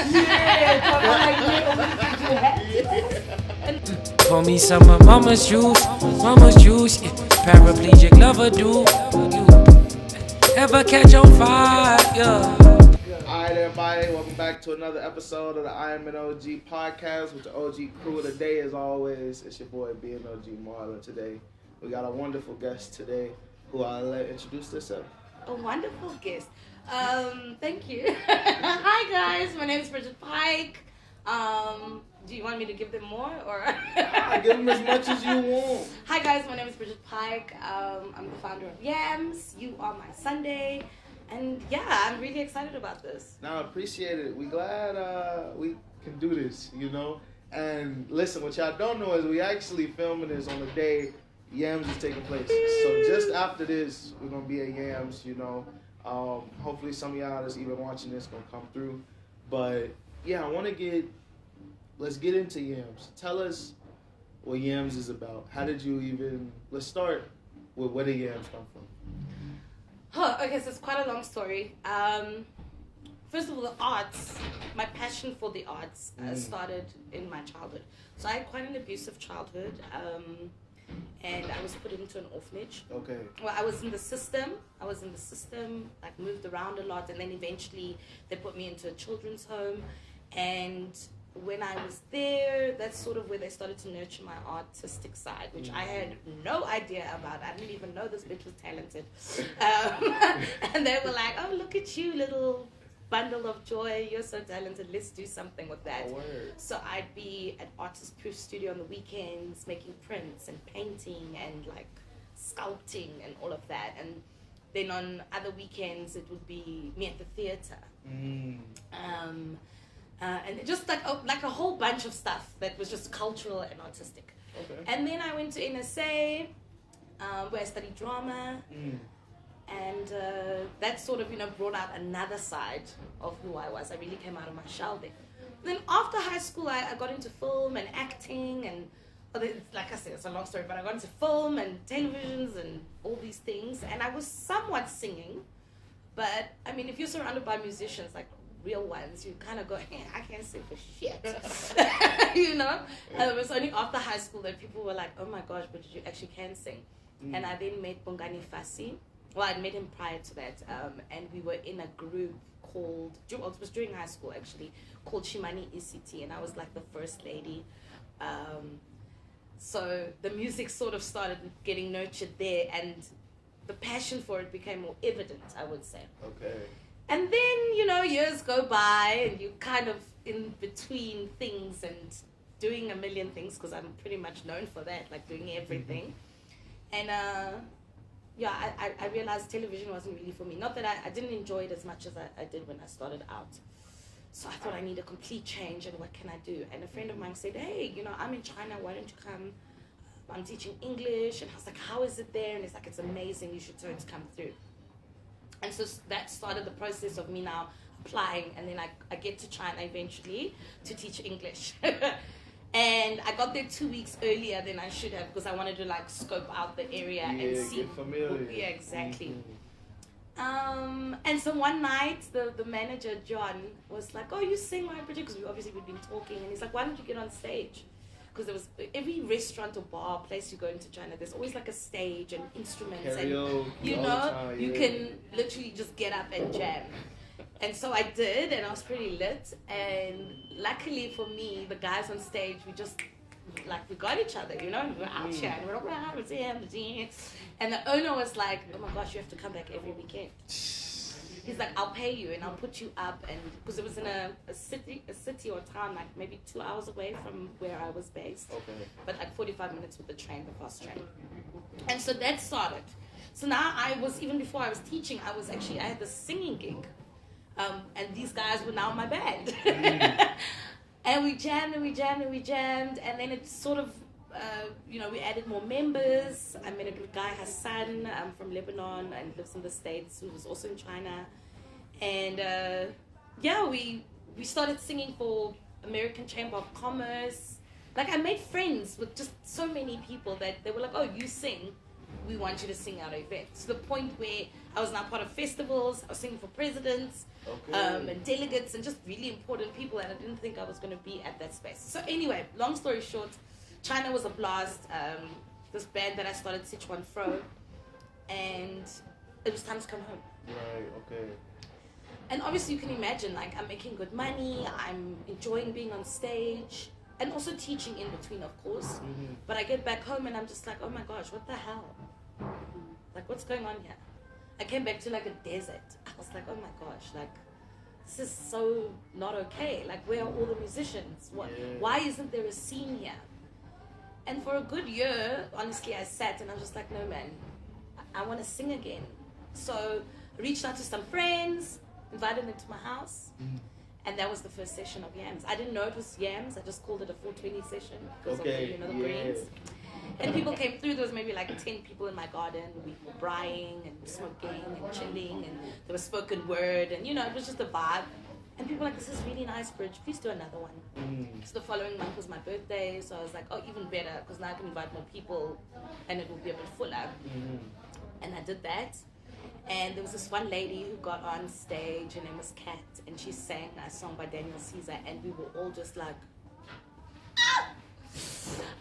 Yeah, Pour me some of mama's juice, yeah. Paraplegic lover do you ever catch on fire, yeah. Alright, everybody, welcome back to another episode of the I.M.N.O.G podcast with the OG crew. Today, as always, it's your boy B.N.O.G Marlon. Today, we got a wonderful guest today who I'll let introduce herself. A wonderful guest. Thank you. Hi guys, my name is Bridget Pike. Do you want me to give them more or? Give them as much as you want. Hi guys, my name is Bridget Pike. I'm the founder of Y.A.M.S. You Are My Sunday. And yeah, I'm really excited about this. Now, I appreciate it. We glad we can do this, you know. And listen, what y'all don't know is we actually filming this on the day Y.A.M.S is taking place. So just after this, we're gonna be at Y.A.M.S, you know. Hopefully some of y'all that's even watching this gonna come through. But yeah, let's get into Y.A.M.S. Tell us what Y.A.M.S is about. How did you let's start with where did Y.A.M.S come from? Okay, so it's quite a long story. First of all, the arts, my passion for the arts started in my childhood. So I had quite an abusive childhood, and I was put into an orphanage. Okay. Well, I was in the system, like moved around a lot, and then eventually they put me into a children's home. And when I was there, that's sort of where they started to nurture my artistic side, which I had no idea about. I didn't even know this bitch was talented. And they were like, oh, look at you, little bundle of joy. You're so talented. Let's do something with that. Oh, word. So I'd be at Artist Proof Studio on the weekends, making prints and painting and like sculpting and all of that. And then on other weekends, it would be me at the theater. And just like a whole bunch of stuff that was just cultural and artistic. Okay. And then I went to NSA, where I studied drama, and that sort of brought out another side of who I was. I really came out of my shell there. Then after high school, I got into film and acting, and like I said, it's a long story, but I got into film and televisions and all these things, and I was somewhat singing. But I mean, if you're surrounded by musicians, like real ones, you kind of go, hey, I can't sing for shit. You know? And it was only after high school that people were like, oh my gosh, but you actually can sing. And I then met Bongani Fasi. Well, I'd met him prior to that. And we were in a group called, it was during high school actually, called Shimani ECT. And I was like the first lady. So the music sort of started getting nurtured there. And the passion for it became more evident, I would say. Okay. And then, years go by and you're kind of in between things and doing a million things, because I'm pretty much known for that, like doing everything. And I realized television wasn't really for me. Not that I didn't enjoy it as much as I did when I started out. So I thought I need a complete change, and what can I do? And a friend of mine said, hey, I'm in China, why don't you come? I'm teaching English. And I was like, how is it there? And it's like, it's amazing, you should come through. And so that started the process of me now applying, and then I get to China eventually to teach English. And I got there 2 weeks earlier than I should have, because I wanted to like scope out the area and see. Get familiar. Yeah, exactly. And so one night the manager, John, was like, oh, you sing, right, Bridget? Because we'd been talking, and he's like, why don't you get on stage? Because there was every restaurant or bar place you go into China, there's always like a stage and instruments, karaoke, and you can literally just get up and jam. And so I did, and I was pretty lit. And luckily for me, the guys on stage, we got each other, we were out here, and we're like, wow, and the owner was like, oh my gosh, you have to come back every weekend. He's like, I'll pay you and I'll put you up, and because it was in a city or town, like maybe 2 hours away from where I was based. Okay. But like 45 minutes with the fast train. And so that started. So now even before I was teaching, I had this singing gig. And these guys were now my band. And we jammed, and then it sort of, we added more members. I met a guy, Hassan, from Lebanon, and lives in the States, who was also in China. And we started singing for American Chamber of Commerce. Like, I made friends with just so many people that they were like, oh, you sing, we want you to sing at our events. To the point where I was now part of festivals, I was singing for presidents, and delegates, and just really important people, and I didn't think I was going to be at that space. So anyway, long story short, China was a blast. This band that I started, Sichuan Fro, and it was time to come home. Right, okay. And obviously you can imagine, like, I'm making good money, I'm enjoying being on stage, and also teaching in between, of course. Mm-hmm. But I get back home and I'm just like, oh my gosh, what the hell? Like, what's going on here? I came back to like a desert. I was like, oh my gosh, like, this is so not okay. Like, where are all the musicians? Why isn't there a scene here? And for a good year, honestly, I sat and I was just like, no man, I want to sing again. So I reached out to some friends, invited them to my house, and that was the first session of Y.A.M.S. I didn't know it was Y.A.M.S. I just called it a 420 session because of the brains. And people came through. There was maybe like 10 people in my garden. We were braaiing and smoking and chilling, and there was spoken word, and it was just a vibe. And people were like, this is really nice, Bridge. Please do another one. So the following month was my birthday, so I was like, oh, even better, because now I can invite more people, and it will be a bit fuller. And I did that. And there was this one lady who got on stage, her name was Kat, and she sang a song by Daniel Caesar, and we were all just like, ah!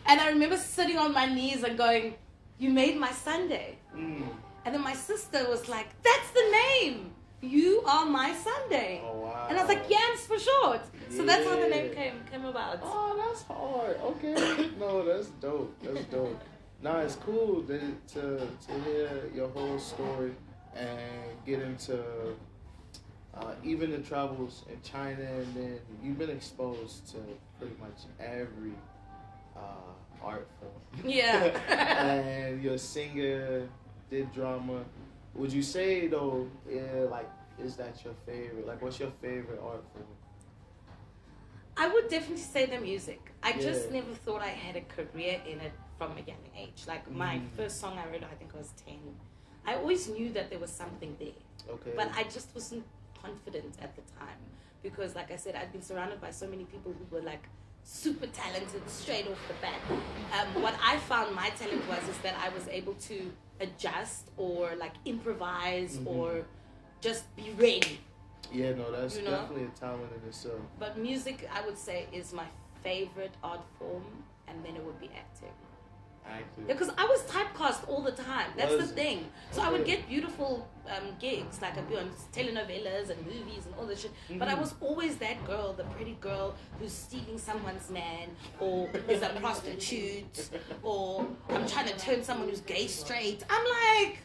And I remember sitting on my knees and going, you made my Sunday. And then my sister was like, that's the name. You are my Sunday. Oh, wow. And I was like, Y.A.M.S for short. So that's how the name came about. Oh, that's hard. Okay. No, that's dope. That's dope. Nah, it's cool to hear your whole story and get into even the travels in China, and then you've been exposed to pretty much every art form. Yeah. And you're a singer, did drama. Would you say though, is that your favorite? Like, what's your favorite art form? I would definitely say the music. I just never thought I had a career in it from a young age. Like, my first song I wrote, I think I was 10. I always knew that there was something there. Okay. But I just wasn't confident at the time. Because, like I said, I'd been surrounded by so many people who were, like, super talented straight off the bat. What I found my talent was is that I was able to adjust or, like, improvise or just be ready. Yeah, no, that's definitely a talent in itself. But music, I would say, is my favorite art form, and then it would be acting. Acting? Yeah, because I was typecast all the time. That's the thing. So I would get beautiful gigs, like I'd be on telenovelas and movies and all this shit. But I was always that girl, the pretty girl who's stealing someone's man, or is a prostitute, or I'm trying to turn someone who's gay straight. I'm like,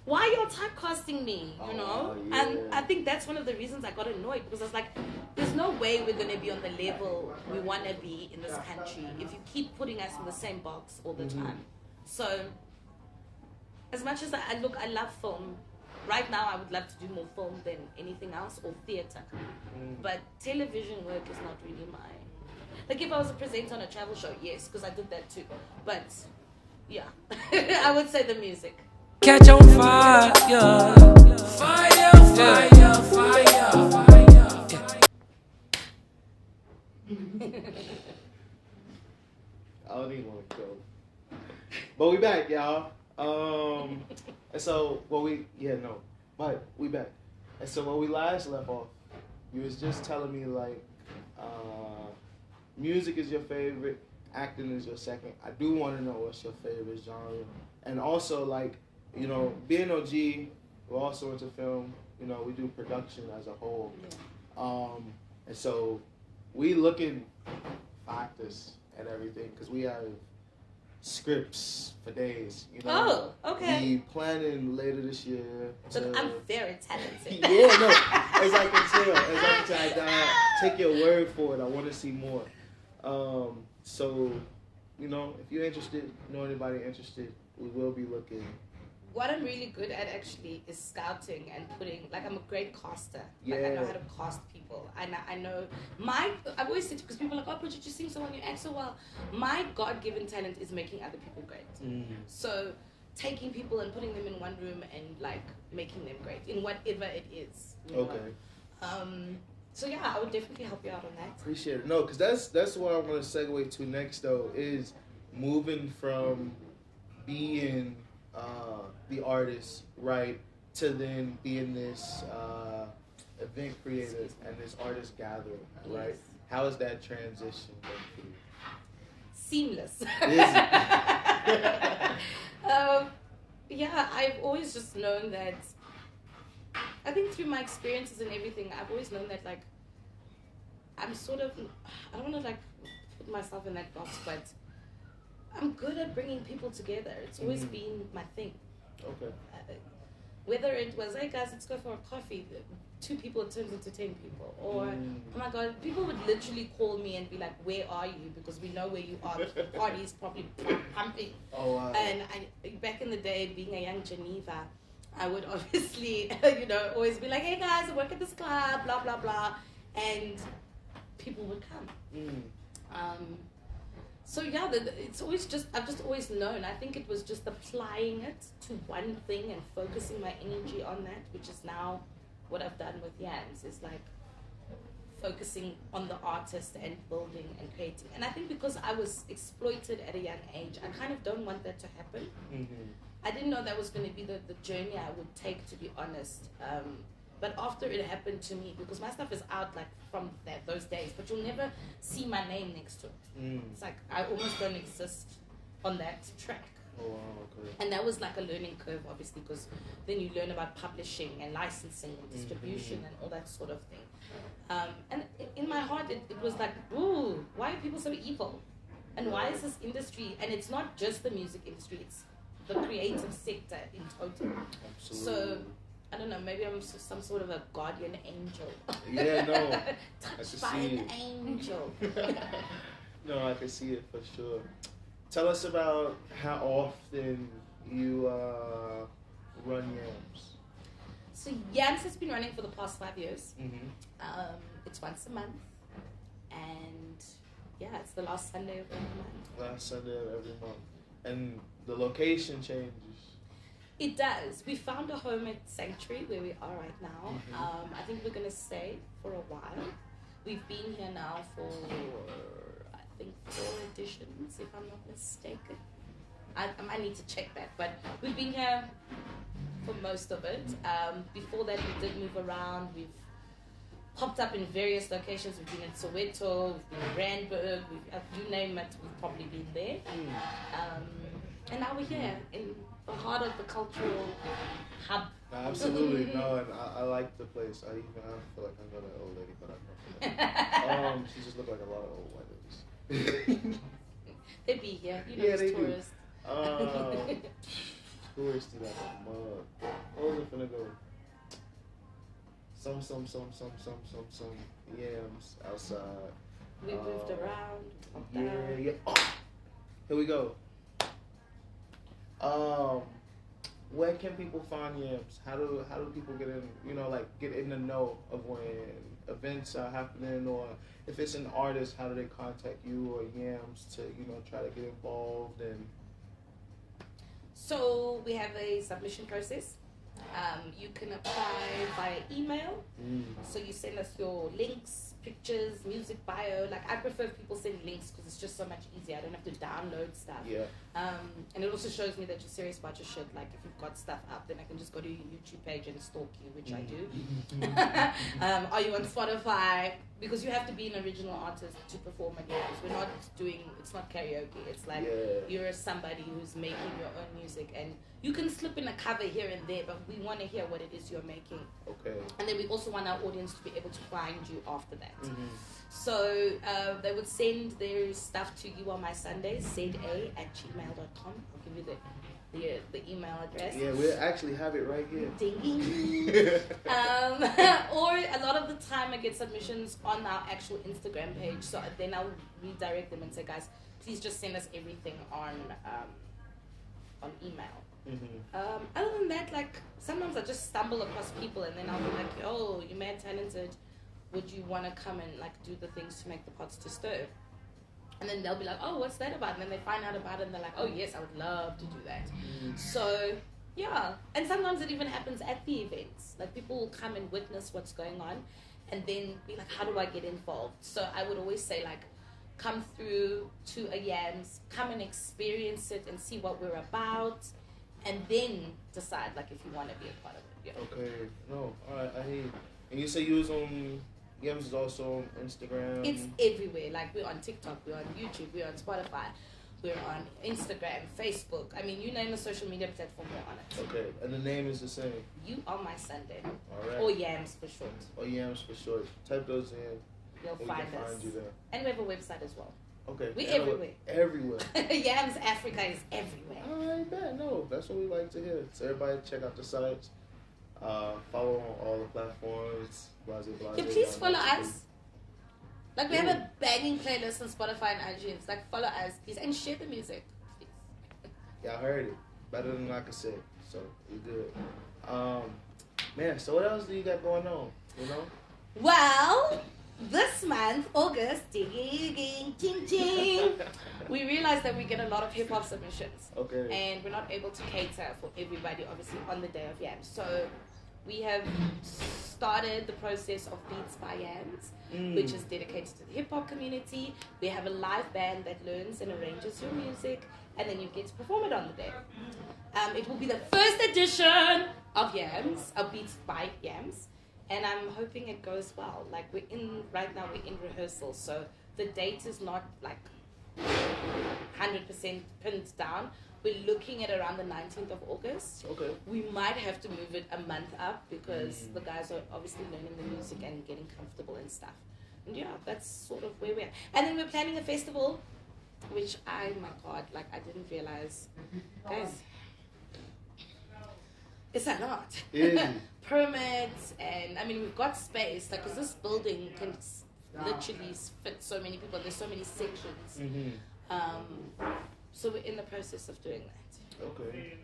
why are y'all typecasting me, you know? Yeah. And I think that's one of the reasons I got annoyed, because I was like, there's no way we're going to be on the level we want to be in this country if you keep putting us in the same box all the time. So, as much as I love film. Right now, I would love to do more film than anything else, or theater. But television work is not really mine. Like, if I was a presenter on a travel show, yes, because I did that too. But, yeah, I would say the music. Catch on fire, fire, fire, fire, fire. I don't even want to go. But we back, y'all. And so, but we back. And so when we last left off, you was just telling me, like, music is your favorite, acting is your second. I do want to know what's your favorite genre. And also, like, you know, Y.A.M.N.O.G, we're also into film. You know, we do production as a whole. And so we looking for actors and everything, because we have scripts for days, you know. Oh, okay. We planning later this year. Look, I'm very talented. Yeah, no, as I can tell, I take your word for it. I want to see more. So, you know, if you're interested, know anybody interested, we will be looking. What I'm really good at actually is scouting and putting, like, I'm a great caster. Like, I know how to cast people. I know I've always said, because people are like, oh, Bridget, you sing so well, you act so well. My God-given talent is making other people great. So taking people and putting them in one room and, like, making them great in whatever it is. You know? So yeah, I would definitely help you out on that. Appreciate it. No, because that's what I want to segue to next, though, is moving from being the artist, right, to then being this event creator and this artist gatherer, right? Yes. How is that transition going for you? Seamless. Is it? Yeah, I've always just known that. I think through my experiences and everything, I've always known that, like, I'm sort of, I don't want to, like, put myself in that box, but I'm good at bringing people together. It's always been my thing. Okay. Whether it was, hey guys, let's go for a coffee, 2 people, it turns into 10 people. Or, oh my God, people would literally call me and be like, where are you? Because we know where you are. The party is probably pumping. Oh, wow. And back in the day, being a young Geneva, I would obviously, always be like, hey guys, I work at this club, blah, blah, blah. And people would come. So yeah, it's always just, I've just always known. I think it was just applying it to one thing and focusing my energy on that, which is now what I've done with Y.A.M.S, is like focusing on the artist and building and creating. And I think because I was exploited at a young age, I kind of don't want that to happen. I didn't know that was going to be the journey I would take, to be honest. But after it happened to me, because my stuff is out like from those days, but you'll never see my name next to it. It's like I almost don't exist on that track. Oh, wow, okay. And that was like a learning curve, obviously, because then you learn about publishing and licensing and distribution and all that sort of thing. And in my heart, it was like, ooh, why are people so evil? And why is this industry, and it's not just the music industry, it's the creative sector in total. Absolutely. So, I don't know, maybe I'm some sort of a guardian angel. Yeah, no. Touched by an angel. No, I can see it for sure. Tell us about how often you run Y.A.M.S. So Y.A.M.S has been running for the past 5 years. It's once a month. And yeah, it's the last Sunday of every month. Last Sunday of every month. And the location changes. It does. We found a home at Sanctuary where we are right now. I think we're going to stay for a while. We've been here now for, I think, 4 editions, if I'm not mistaken. I need to check that, but we've been here for most of it. Before that, we did move around. We've popped up in various locations. We've been in Soweto, we've been in Randburg, you name it, we've probably been there. And now we're here in the heart of the cultural hub. No, absolutely, no, and I like the place. I feel like I know that old lady, but I'm not. She just looked like a lot of old white ladies. They be here, yeah, they tourists. Do. Touristy like a mug. Where was it finna go? Some Y.A.M.S outside. We moved around. Yeah. Oh, here we go. Where can people find Y.A.M.S? How do people get in? Get in the know of when events are happening, or if it's an artist, how do they contact you or Y.A.M.S to try to get involved? And so we have a submission process. You can apply via email. So you send us your links, pictures, music bio. Like, I prefer if people send links because it's just so much easier. I don't have to download stuff. Yeah. And it also shows me that you're serious about your shit. Like, if you've got stuff up, then I can just go to your YouTube page and stalk you, which I do. Are you on Spotify? Because you have to be an original artist to perform at Y.A.M.S. We're not it's not karaoke. It's like you're somebody who's making your own music, and you can slip in a cover here and there, but we want to hear what it is you're making. Okay. And then we also want our audience to be able to find you after that. So they would send their stuff to You Are My Sundays, za@gmail.com. I'll give you the email address. Yeah, we actually have it right here. Ding. Or a lot of the time I get submissions on our actual Instagram page, so then I'll redirect them and say, guys, please just send us everything on email. Other than that, like, sometimes I just stumble across people and then I'll be like, yo, you're mad talented, would you want to come and like do the things to make the pots to stir? And then they'll be like, oh, what's that about? And then they find out about it and they're like, oh yes, I would love to do that. So yeah, and sometimes it even happens at the events. Like, people will come and witness what's going on and then be like, how do I get involved? So I would always say, like, come through to a Y.A.M.S, come and experience it and see what we're about. and then decide like if you want to be a part of it. Yeah. Okay. No. All right. I hear you. And you say you was on. Y.A.M.S is also on Instagram. It's everywhere. Like we're on TikTok, we're on YouTube, we're on Spotify, we're on Instagram, Facebook. I mean, you name a social media platform, we're on it. Okay. And the name is the same. You Are My Sunday. All right. Or Y.A.M.S for short. Or Y.A.M.S for short. Type those in. You'll find us. Find you there. And we have a website as well. Okay. We're everywhere. Everywhere. Y.A.M.S Africa is everywhere. All right, man. No, that's what we like to hear. So everybody check out the sites. Follow on all the platforms. Blase, Yeah, please follow us. Like we have a banging playlist on Spotify and iTunes. Like follow us, please, and share the music. Please. Y'all heard it. Better than I could say. So we good. Man, so what else do you got going on? You know? Well, this month, August, ding, ding, ding, we realized that we get a lot of hip hop submissions. Okay. And we're not able to cater for everybody, obviously, on the day of Y.A.M.S. So we have started the process of Beats by Y.A.M.S, which is dedicated to the hip hop community. We have a live band that learns and arranges your music, and then you get to perform it on the day. It will be the first edition of Y.A.M.S, of Beats by Y.A.M.S, and I'm hoping it goes well. Like right now we're in rehearsal, so the date is not like 100% pinned down. We're looking at around the 19th of August. Okay. We might have to move it a month up because the guys are obviously learning the music and getting comfortable and stuff. And yeah, that's sort of where we're at. And then we're planning a festival, which my God, like I didn't realize. Guys, it's a lot. Yeah. Permits, and I mean, we've got space, like, because this building can literally fit so many people. There's so many sections. So we're in the process of doing that. Okay.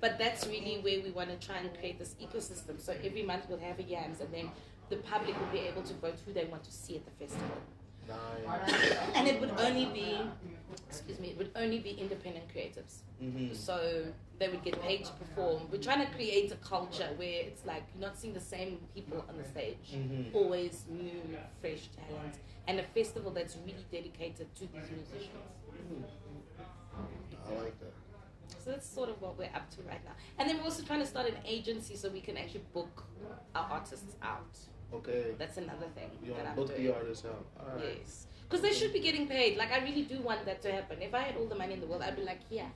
But that's really where we want to try and create this ecosystem. So every month we'll have a Y.A.M.S, and then the public will be able to vote who they want to see at the festival. Nice. And it would only be, independent creatives. So they would get paid to perform. We're trying to create a culture where it's like you're not seeing the same people on the stage. Always new, fresh talent. And a festival that's really dedicated to these musicians. I like that. So that's sort of what we're up to right now. And then we're also trying to start an agency so we can actually book our artists out. Okay. That's another thing You that want I'm to book doing. the artists out. All right. Yes. Because they should be getting paid. Like, I really do want that to happen. If I had all the money in the world, I'd be like, yeah.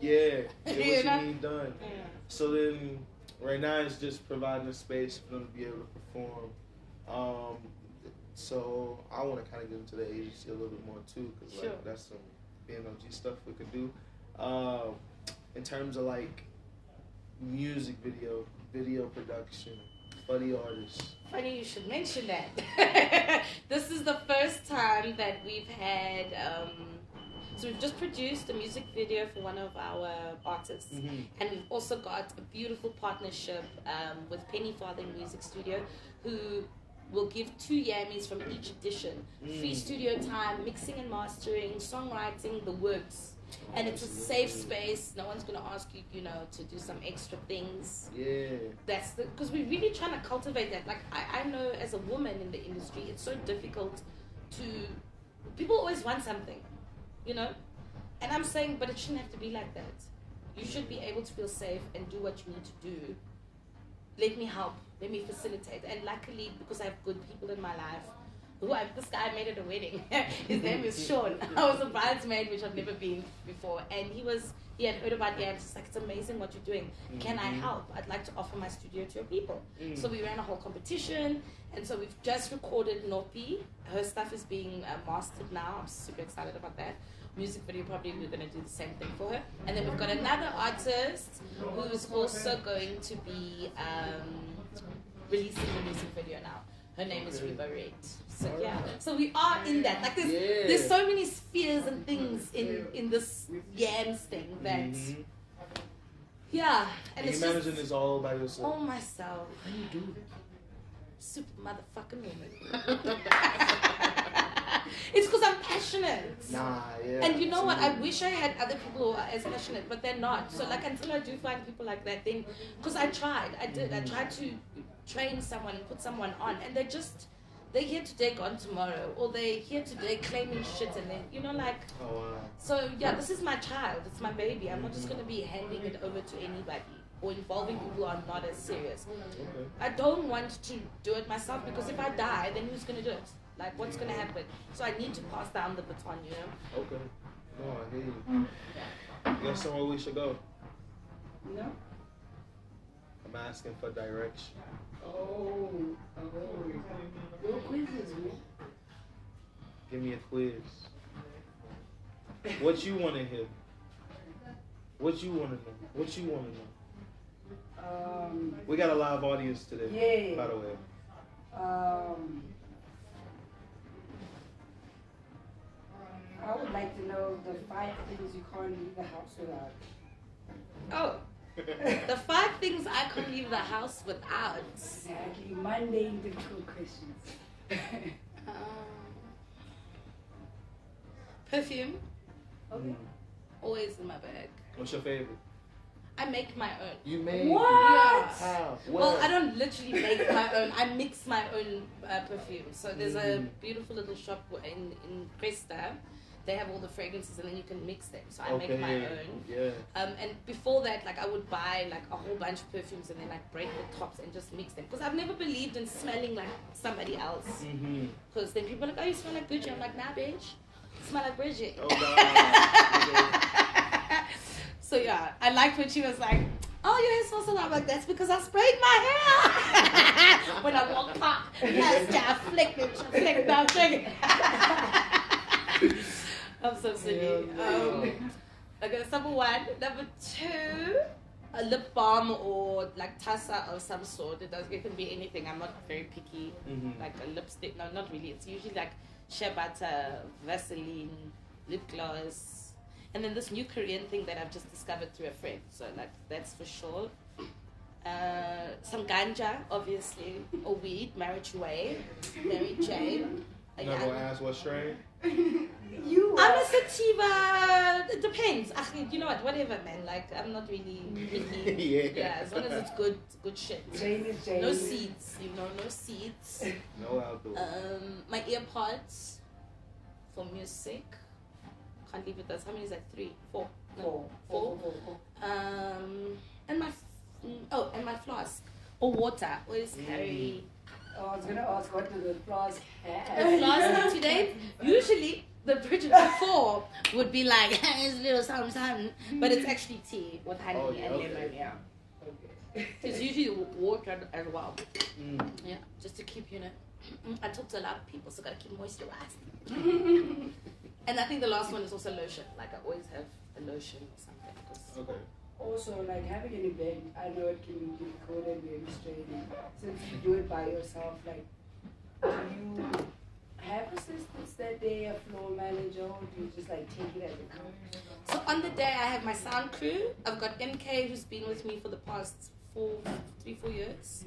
Yeah. Get what you know? need done. Yeah. So then, right now it's just providing a space for them to be able to perform. So I want to kind of get into the agency a little bit more too, because Sure. like that's some I.M.N.O.G stuff we could do. In terms of like music video production for the artists. Funny you should mention that. This is the first time that we've had, so we've just produced a music video for one of our artists. And we've also got a beautiful partnership with Penny Farthing Music Studio, who will give 2 Y.A.M.S from each edition. Free studio time, mixing and mastering, songwriting, the works. And it's a safe space. No one's going to ask you, to do some extra things. Yeah. That's because we're really trying to cultivate that. Like, I know as a woman in the industry, it's so difficult to, people always want something, And I'm saying, but it shouldn't have to be like that. You should be able to feel safe and do what you need to do. Let me help. Let me facilitate. And luckily, because I have good people in my life, this guy I made at a wedding. His name is Sean. I was a bridesmaid, which I've never been before. And he had heard about Y.A.M.S. He's like, it's amazing what you're doing. Can I help? I'd like to offer my studio to your people. So we ran a whole competition. And so we've just recorded Nopi. Her stuff is being mastered now. I'm super excited about that. Music video, probably we're going to do the same thing for her. And then we've got another artist who is also going to be releasing the music video now. Her name is Reba Red. So yeah, so we are in that. Like there's so many spheres and things in this Y.A.M.S thing that and it's managing this all by yourself. All myself. How do you do it? Super motherfucking woman. It's because I'm passionate. And you know what? I wish I had other people who are as passionate, but they're not. So like until I do find people like that, then because I tried to train someone and put someone on, and they're here today, gone tomorrow, or they're here today claiming shit, and then, you know, like, Oh, wow. so yeah, this is my child, it's my baby. I'm not just going to be handing it over to anybody or involving people who are not as serious. Okay. I don't want to do it myself, because if I die, then who's going to do it? Like, what's going to happen? So I need to pass down the baton, you know? Okay. No, I hear you. You got somewhere we should go? No? I'm asking for direction. Oh. No quizzes, man. Give me a quiz. What you want to hear? What you want to know? What you want to know? We got a live audience today, Yeah. by the way. I would like to know the 5 things you can't leave the house without. Oh, the 5 things I can't leave the house without. Exactly. Mundane, difficult questions. Perfume, Okay. always in my bag. What's your favorite? I make my own. You made What? How? Well, I don't literally make my own. I mix my own perfume. So there's a beautiful little shop in Cresta. They have all the fragrances, and then you can mix them. So I make my own. Yeah. And before that, like, I would buy like a whole bunch of perfumes and then like break the tops and just mix them. Because I've never believed in smelling like somebody else. Because then people are like, oh, you smell like Gucci. I'm like, nah, bitch. I smell like Bridget. Oh, God. So yeah, I liked when she was like, oh, your hair smells so loud. I'm like, that's because I sprayed my hair. When I walked past, I flicked it. Flicked down, flicked it. I'm so silly. Okay, that's number 1. Number 2, a lip balm or like Tassa of some sort. It can be anything. I'm not very picky. Like a lipstick. No, not really. It's usually like shea butter, Vaseline, lip gloss. And then this new Korean thing that I've just discovered through a friend. So like that's for sure. Some ganja, obviously, or weed, Mary Jane. You're not gonna ask what strain? I'm a sativa. It depends. You know what? Whatever, man. Like, I'm not really picky. Yeah, as long as it's good shit. Jane is Jane. No seeds, you know, no seeds. No outdoor. My earpods for music. Can't leave it. That's how many is that? 3, 4. No, 4. And my flask or water. Always carry. Oh, I was gonna ask what do the flask have? The flask today, usually the Bridget before would be like, it's a little something, but it's actually tea with honey and lemon, yeah. Okay. It's usually water as well. Yeah, just to keep, I talk to a lot of people, so gotta keep moisturized. And I think the last one is also lotion. Like I always have a lotion or something. Okay. Also, like having an event, I know it can be difficult and very straining. Since you do it by yourself, like, do you have assistants that day, a floor manager, or do you just like take it as it comes? So on the day, I have my sound crew. I've got MK, who's been with me for the past 4 years.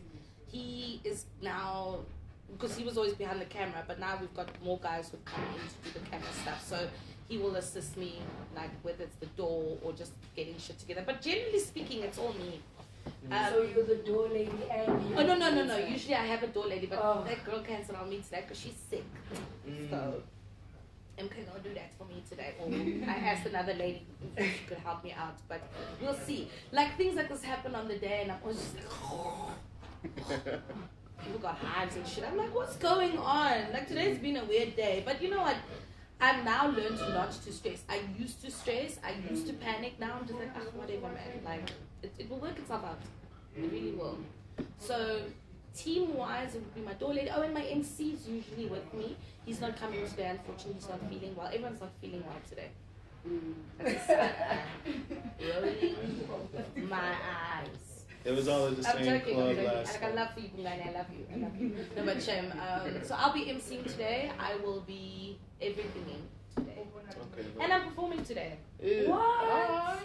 He is now, because he was always behind the camera, but now we've got more guys who come in to do the camera stuff. So he will assist me, like whether it's the door or just getting shit together. But generally speaking, it's all me. So you're the door lady and Oh, no. Usually I have a door lady, but that girl cancelled on me today because she's sick. So MK gonna do that for me today. Or I asked another lady if she could help me out, but we'll see. Like things like this happen on the day, and I'm always just like, people got hives and shit. I'm like, what's going on? Like today's been a weird day, but you know what? I've now learned not to stress. I used to stress. I used to panic. Now I'm just like, whatever, man. Like, it will work itself out. It really will. So, team-wise, it would be my door lady. Oh, and my MC is usually with me. He's not coming today, unfortunately. He's not feeling well. Everyone's not feeling well today. That's a sad. Rolling my eyes. It was all at the same club last I love you, Bungani. I love you. No, but so I'll be emceeing today. I will be everything today. Okay. And I'm performing today. What?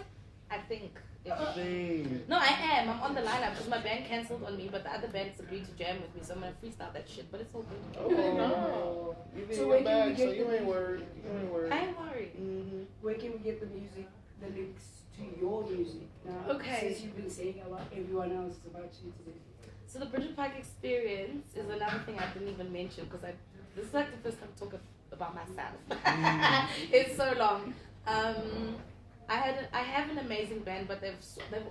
I think. No, I am. I'm on the lineup because my band cancelled on me, but the other bands agreed to jam with me, so I'm gonna freestyle that shit. But it's all good. Okay, no. You So went back, so you ain't worried. I ain't worried. Where can we get the music, the links to your music now? Okay. Since you've been saying a lot, everyone else is about you today. So the Bridget Pike experience is another thing I didn't even mention because this is like the first time I talk about myself. It's so long. I have an amazing band, but they've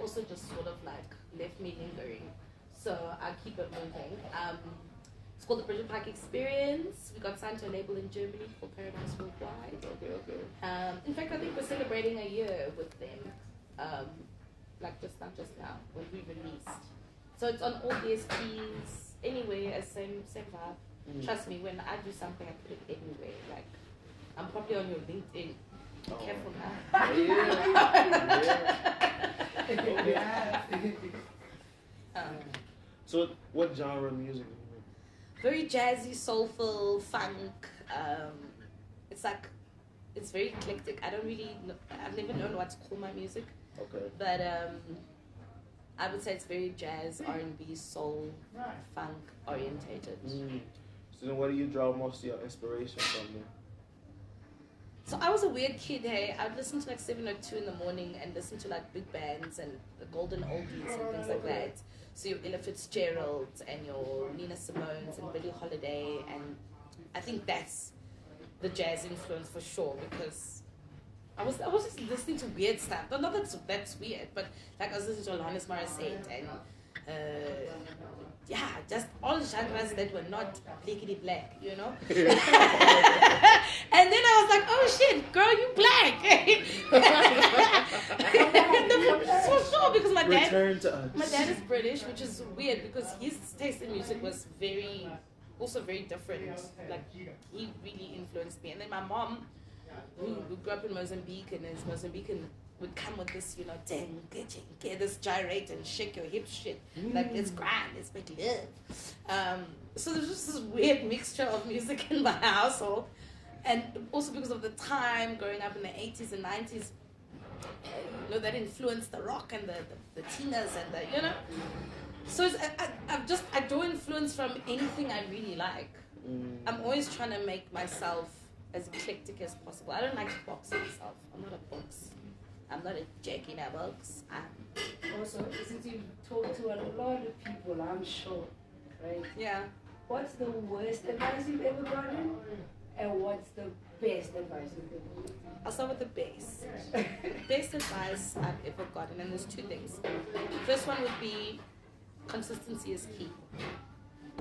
also just sort of like left me lingering. So I keep it moving. It's called the Bridget Pike Experience. We got signed to a label in Germany called Paradise Worldwide. Okay. In fact, I think we're celebrating a year with them. Like just now when we released. So it's on all DSPs, anywhere, same vibe. Trust me, when I do something, I put it anywhere. Like I'm probably on your LinkedIn. Be careful now. So what genre of music do you make? Very jazzy, soulful, funk. It's very eclectic. I've never known what to call my music. Okay. But I would say it's very jazz, R&B, soul, funk orientated. So then where do you draw most of your inspiration from then? So I was a weird kid, hey. I'd listen to like 702 in the morning and listen to like big bands and the golden oldies and things like that. So your Ella Fitzgeralds and your Nina Simone's and Billie Holiday, and I think that's the jazz influence for sure, because I was just listening to weird stuff. But not that's weird, but like I was listening to Alanis Morissette and just all genres that were not blackity black, you know. And then I was like, oh shit, girl, you black. For sure, because my dad is British, which is weird because his taste in music was also very different. Like he really influenced me. And then my mom, who grew up in Mozambique and is Mozambican, would come with this, you know, this gyrate and shake your hips shit. Like, it's grand, it's make love. So there's just this weird mixture of music in my household. And also because of the time, growing up in the 80s and 90s, you know, that influenced the rock and the Tinas and the, you know. So I draw influence from anything I really like. I'm always trying to make myself as eclectic as possible. I don't like to box myself. I'm not a box. I'm not a jack in a box. Also, since you've talked to a lot of people, I'm sure, right? Yeah. What's the worst advice you've ever gotten? And what's the best advice you've ever gotten? I'll start with the best. The best advice I've ever gotten, and there's two things. First one would be consistency is key,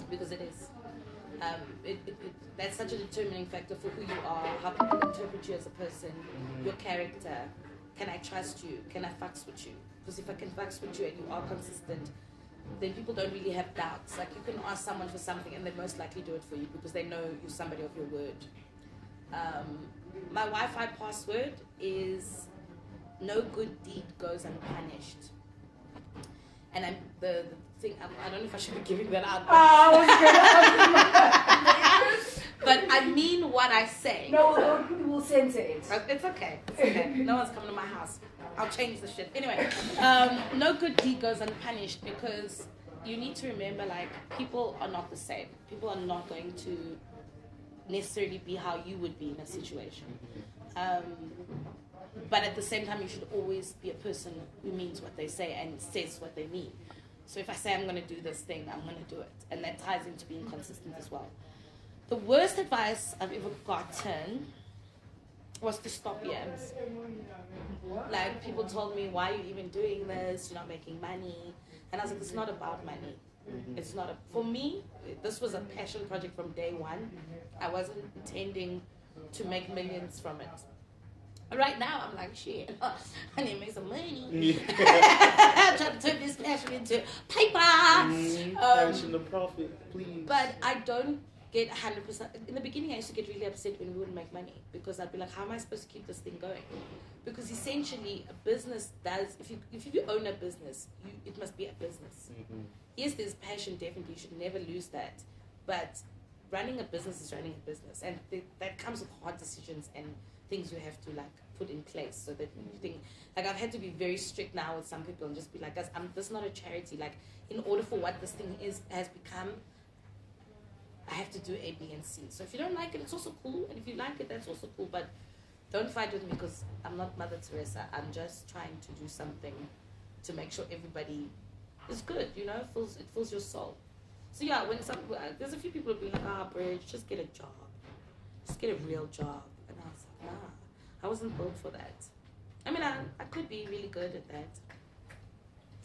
because it is. That's such a determining factor for who you are, how people interpret you as a person, your character. Can I trust you? Can I fucks with you? Because if I can fucks with you and you are consistent, then people don't really have doubts. Like, you can ask someone for something and they most likely do it for you because they know you're somebody of your word. My Wi-Fi password is no good deed goes unpunished. And the thing, I don't know if I should be giving that out. But I mean what I say. No, we'll censor it. It's okay. It's okay. No one's coming to my house. I'll change the shit. Anyway, no good deed goes unpunished, because you need to remember, like, people are not the same. People are not going to necessarily be how you would be in a situation. But at the same time, you should always be a person who means what they say and says what they mean. So if I say I'm going to do this thing, I'm going to do it. And that ties into being consistent as well. The worst advice I've ever gotten was to stop Y.A.M.S. Like, people told me, why are you even doing this? You're not making money. And I was like, it's not about money. It's not for me, this was a passion project from day one. I wasn't intending to make millions from it. Right now, I'm like, shit, I need to make some money. I'm trying to turn this passion into paper. Passion to profit, please. But I don't get 100%. In the beginning, I used to get really upset when we wouldn't make money, because I'd be like, how am I supposed to keep this thing going? Because essentially, a business does, if you own a business, it must be a business. Yes, there's passion, definitely. You should never lose that. But running a business is running a business. And that comes with hard decisions and things you have to, like, put in place, so that you think, like, I've had to be very strict now with some people and just be like, guys, this is not a charity. Like, in order for what this thing has become, I have to do A, B, and C. So if you don't like it, it's also cool. And if you like it, that's also cool. But don't fight with me, because I'm not Mother Teresa. I'm just trying to do something to make sure everybody is good, you know, it fills your soul. So yeah, when there's a few people who've been like, Bridge, just get a job. Just get a real job. And I was like, nah, I wasn't built for that. I mean, I could be really good at that.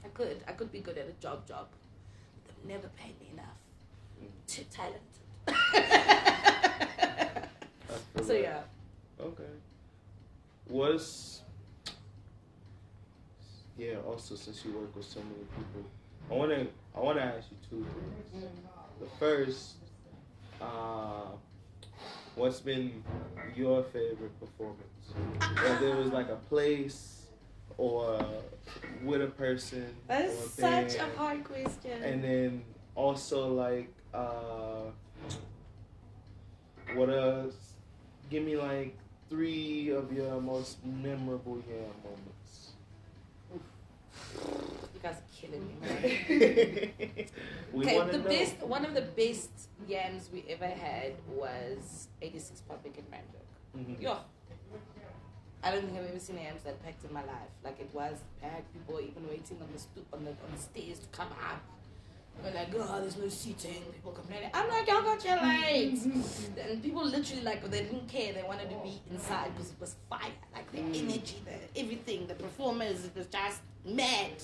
I could be good at a job. But they've never paid me enough. Too talented. So yeah. Okay. Also since you work with so many people, I wanna ask you two things. The first, what's been your favorite performance? Whether it was like a place or with a person. That is such a hard question. And then also like give me like 3 of your most memorable Y.A.M moments. You guys are killing me, man. One of the best Y.A.M.S we ever had was 86 Pike in I.M.N.O.G. Yo, I don't think I've ever seen Y.A.M.S that packed in my life. Like it was packed. People even waiting on the stairs to come up. We're like, there's no seating. People complaining. I'm like, y'all got your lights. And people literally they didn't care. They wanted to be inside because it was fire. Like the energy, everything, the performers, it was just mad.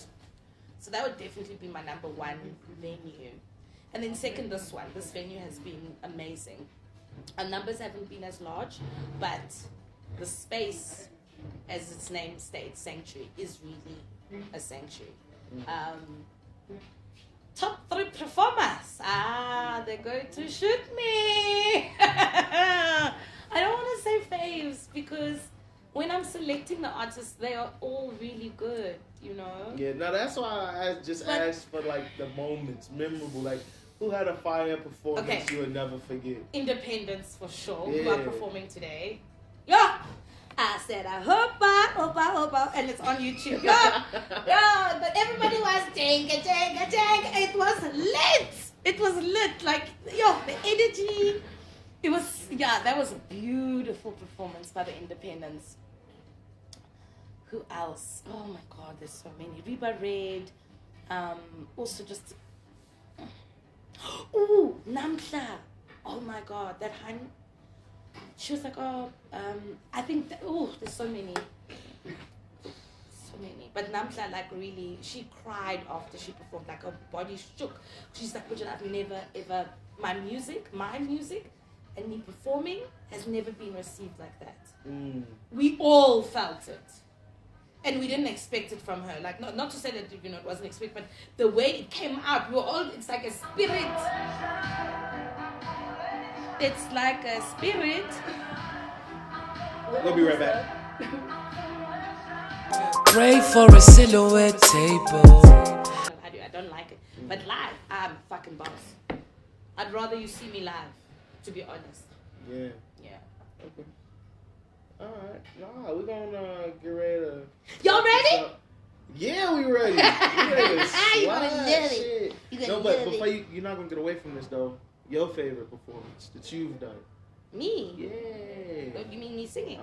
So that would definitely be my number one venue. And then second, this one. This venue has been amazing. Our numbers haven't been as large, but the space, as its name states, sanctuary, is really a sanctuary. Top 3 performers. They're going to shoot me. I don't want to say faves because when I'm selecting the artists, they are all really good, you know? Yeah, no, that's why I asked for like the moments, memorable, like who had a fire performance you would never forget. Independence for sure, who are performing today. Yeah. I said, I hope, and it's on YouTube. Yeah, but everybody was dang. It was lit. Like, the energy. It was, that was a beautiful performance by the Independents. Who else? Oh my God, there's so many. Reba Red. Also just, Namhla. Oh my God, that hun. She was like, I think, there's so many. But Namhla, like, really, she cried after she performed, like, her body shook. She's like, Bridget, I've never, ever, my music, and me performing has never been received like that. We all felt it. And we didn't expect it from her. Like, not to say that, it wasn't expected, but the way it came out, we were all, it's like a spirit. It's like a spirit. We'll be right back. Pray for a silhouette table. I don't like it. But live, I'm fucking boss. I'd rather you see me live, to be honest. Yeah. Yeah. Okay. Alright. Nah, we're gonna get ready to... Y'all ready? Yeah, we ready. You gonna love it. But before you're not gonna get away from this though. Your favorite performance that you've done? Me? Yeah. You mean me singing?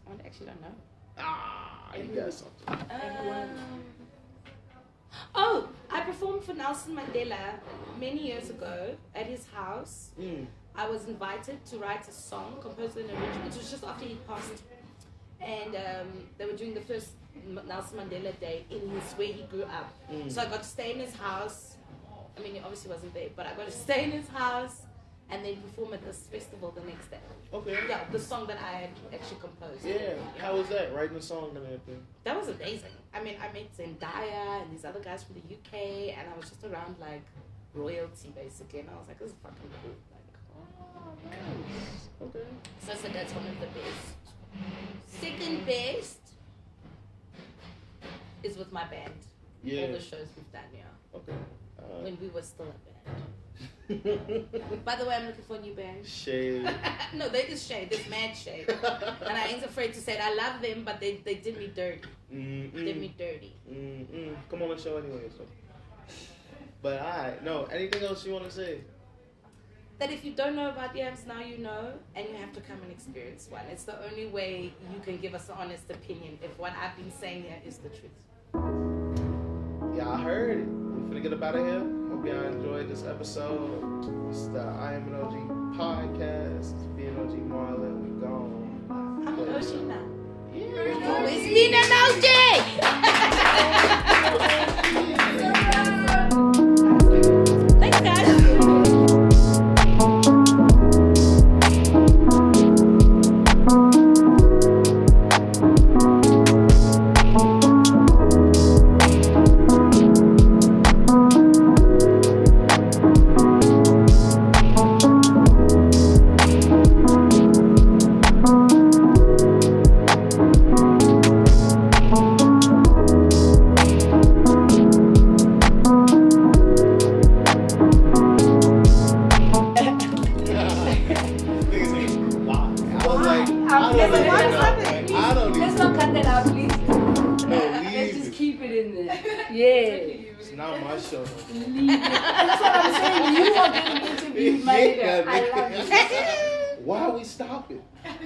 I actually don't know. You got something. I performed for Nelson Mandela many years ago at his house. I was invited to write a song, compose an original. It was just after he passed. And they were doing the first Nelson Mandela Day in where he grew up. So I got to stay in his house. I mean, he obviously wasn't there, but I got to stay in his house and then perform at this festival the next day. Okay. Yeah, the song that I had actually composed. Yeah. How was that, writing a song and everything? That was amazing. I mean, I met Zendaya and these other guys from the UK, and I was just around like royalty basically, and I was like, this is fucking cool. Like, nice. Okay. So that's one of the best. Second best is with my band. Yeah. All the shows we've done, yeah. Okay. When we were still a band. By the way, I'm looking for a new band. Shade. No, there is shade. There's mad shade. And I ain't afraid to say it. I love them, but they did me dirty. They did me dirty. Come on the show anyway. So. But alright, no. Anything else you want to say? that if you don't know about Y.A.M.S, now you know, and you have to come and experience one. It's the only way you can give us an honest opinion if what I've been saying here is the truth. Yeah, I heard it. We finna get up out of here. Hope y'all enjoyed this episode. It's the I.M.N.O.G podcast. It's B.N.O.G Marlon. We gone. I'm an OG now. Yeah. It's B.N.O.G. Thanks, guys. It's not my show. That's what I'm saying. You are getting interviewed later. I love you. Why are we stopping?